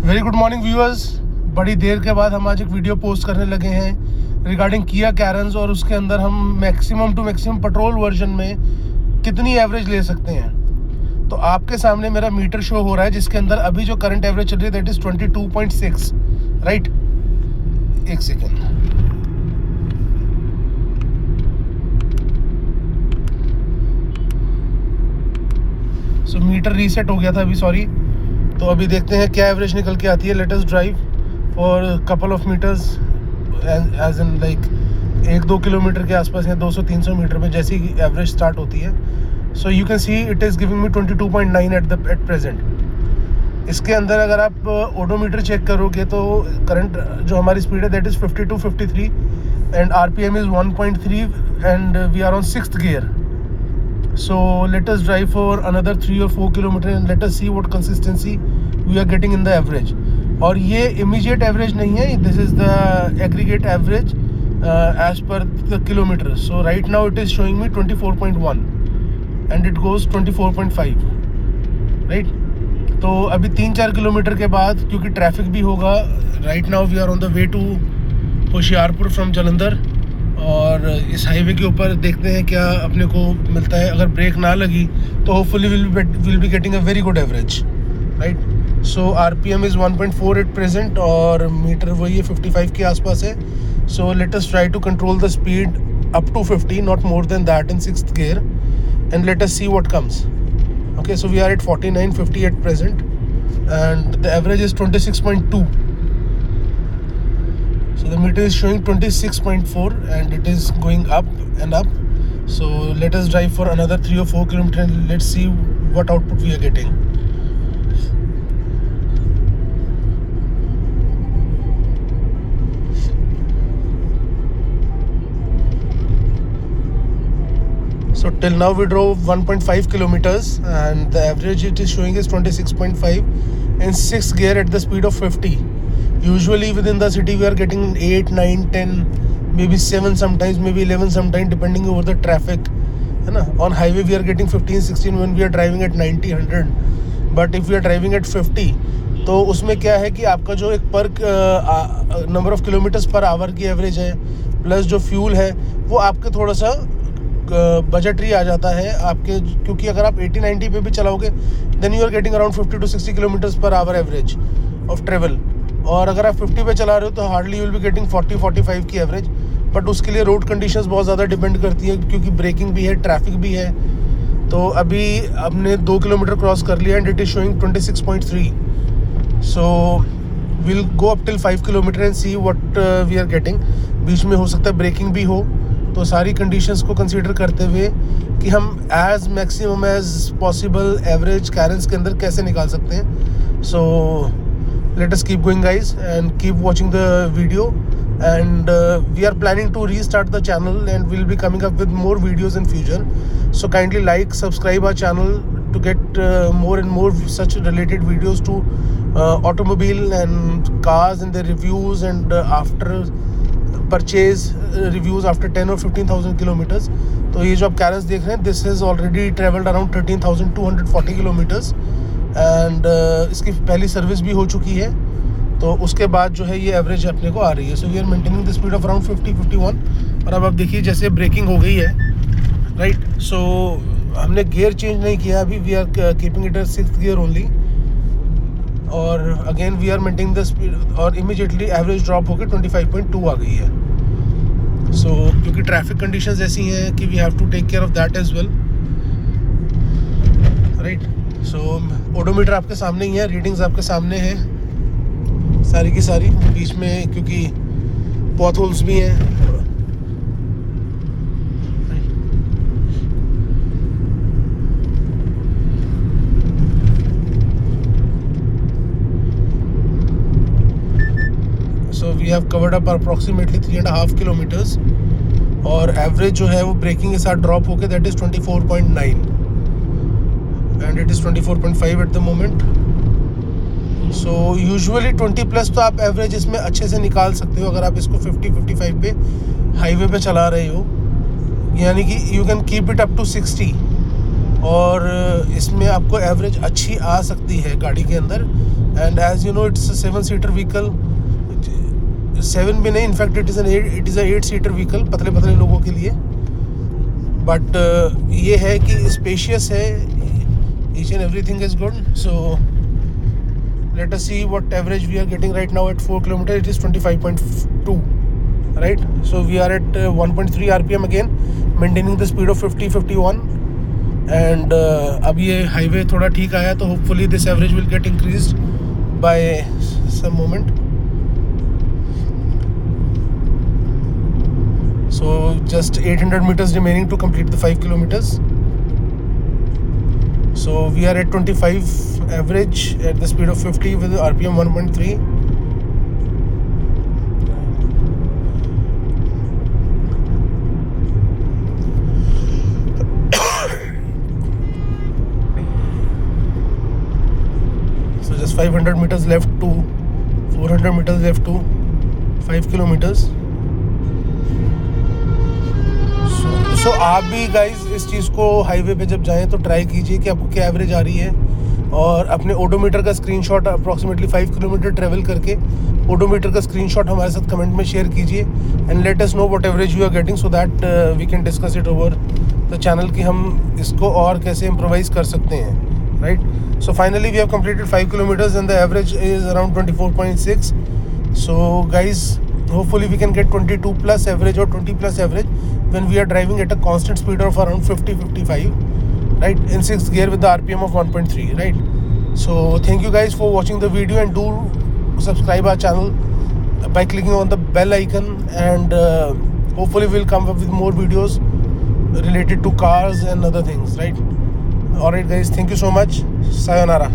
Very good morning viewers. बड़ी देर के बाद हम आज एक वीडियो पोस्ट करने लगे हैं रिगार्डिंग किया कैरेंस, और उसके अंदर हम maximum to maximum petrol version में कितनी एवरेज ले सकते हैं। तो आपके सामने मेरा मीटर शो हो रहा है जिसके अंदर अभी जो करंट एवरेज चल रही है दैट इज़ 22.6, राइट। एक सेकेंड, सो मीटर रीसेट हो गया था अभी, सॉरी। तो अभी देखते हैं क्या एवरेज निकल के आती है। Let us drive for couple of metres, as in like 1-2 kilometre के आसपास या 200-300 मीटर में जैसी एवरेज स्टार्ट होती है। So you can see it is giving me 22.9 at present. इसके अंदर अगर आप ओडोमीटर चेक करोगे तो करंट जो हमारी स्पीड है that is 52-53 and RPM is 1.3 and we are on 6th gear. So let us drive for another 3 or 4 kilometer and let us see what consistency we are getting in the average. और ये immediate average नहीं है, this is the aggregate average as per the kilometer. So right now it is showing me 24.1 and it goes 24.5, right? तो अभी 3-4 kilometre के बाद क्योंकि traffic भी होगा, right now we are on the way to Hoshiarpur from Jalandhar, और इस highway के ऊपर देखते हैं क्या अपने को मिलता है। अगर ब्रेक ना लगी तो hopefully will be getting a very good average, right. So RPM is 1.4 at present और मीटर वही है 55 के आसपास है। So let us try to control the speed up to 50, not more than that in 6th gear, and let us see what comes. Okay, so we are at 49-50 at present and the average is 26.2. So the meter is showing 26.4 and it is going up and up. So let us drive for another 3 or 4 kilometers and let's see what output we are getting. So till now we drove 1.5 kilometers and the average it is showing is 26.5 in 6th gear at the speed of 50. Usually within the city we are getting 8, 9, 10, maybe 7 sometimes, maybe 11 sometimes, depending over the traffic, है ना। On highway we are getting 15, 16 when we are driving at 90, 100. But if we are driving at 50, तो उसमें क्या है कि आपका जो एक पर number of kilometres per our की एवरेज है प्लस जो फ्यूल है वो आपके थोड़ा सा बजटरी आ जाता है आपके, क्योंकि अगर आप 80-90 पे भी चलाओगे then you are getting around 50 to 60 kilometres per hour average of travel. और अगर आप 50 पे चला रहे हो तो hardly you will be getting 40-45 की एवरेज। बट उसके लिए रोड कंडीशंस बहुत ज़्यादा डिपेंड करती है क्योंकि ब्रेकिंग भी है, ट्रैफिक भी है। तो अभी हमने 2 किलोमीटर क्रॉस कर लिया and it is showing 26.3. So will go up till 5 kilometre and see what we are getting. बीच में हो सकता है ब्रेकिंग भी हो, तो सारी कंडीशंस को कंसीडर करते हुए कि हम as maximum as possible average Carens के अंदर कैसे निकाल सकते हैं। सो let us keep going guys and keep watching the video, and we are planning to restart the channel and we'll be coming up with more videos in future. So kindly like, subscribe our channel to get more and more such related videos to automobile and cars and their reviews and after purchase reviews after 10 or 15,000 kilometers. तो ये जो आप Carens देख रहे हैं this has already traveled around 13,240 kilometers and इसकी पहली service भी हो चुकी है। तो उसके बाद जो है ये एवरेज अपने को आ रही है। So we are maintaining the speed of around 50-51। और अब आप देखिए जैसे ब्रेकिंग हो गई है, राइट। सो हमने गियर चेंज नहीं किया अभी, we are keeping it at 6th gear only. और again we are maintaining the speed और इमीडिएटली एवरेज ड्रॉप होकर 25.2 आ गई है। सो क्योंकि ट्रैफिक कंडीशंस ऐसी हैं कि we have to take care of that as well, right. So odometer आपके सामने ही है, रीडिंग्स आपके सामने हैं सारी की सारी। बीच में क्योंकि पॉथ होल्स भी हैं। So we have covered up approximately 3.5 kilometres और एवरेज जो है वो ब्रेकिंग के साथ ड्रॉप होकर that is 24.9 and it is 24.5 at the moment. So usually 20 plus तो आप एवरेज इसमें अच्छे से निकाल सकते हो अगर आप इसको 50-55 पे हाईवे पे चला रहे हो, यानी कि you can keep it up to 60 और इसमें आपको एवरेज अच्छी आ सकती है गाड़ी के अंदर and as you know it's a 7-seater vehicle. 7 भी नहीं, in fact it is a 8-seater vehicle पतले लोगों के लिए. बट ये है कि स्पेशियस है, each and everything is good. So let us see what average we are getting right now at 4 kilometers. It is 25.2, right? So we are at 1.3 RPM again, maintaining the speed of 50-51. And अब ये highway थोड़ा ठीक आया तो hopefully this average will get increased by some moment. So just 800 meters remaining to complete the 5 kilometers. So we are at 25 average at the speed of 50 with RPM 1.3. So just 500 meters left to 400 meters left to 5 kilometers. सो आप भी guys इस चीज़ को highway पे जब जाएं तो try कीजिए कि आपको क्या एवरेज आ रही है, और अपने ओडोमीटर का स्क्रीनशॉट अप्रॉक्सीमेटली 5 किलोमीटर ट्रेवल करके ओडोमीटर का स्क्रीनशॉट हमारे साथ कमेंट में शेयर कीजिए and let us know what average you are getting, so that we can discuss it over the channel कि हम इसको और कैसे इम्प्रोवाइज कर सकते हैं, right. So finally we have completed 5 kilometres and the average is around 24.6. So guys hopefully we can get 22 plus average or 20 plus average when we are driving at a constant speed of around 50-55, right, in 6th gear with the RPM of 1.3, right. So thank you guys for watching the video, and do subscribe our channel by clicking on the bell icon, and hopefully we'll come up with more videos related to cars and other things, right. All right guys, thank you so much. Sayonara.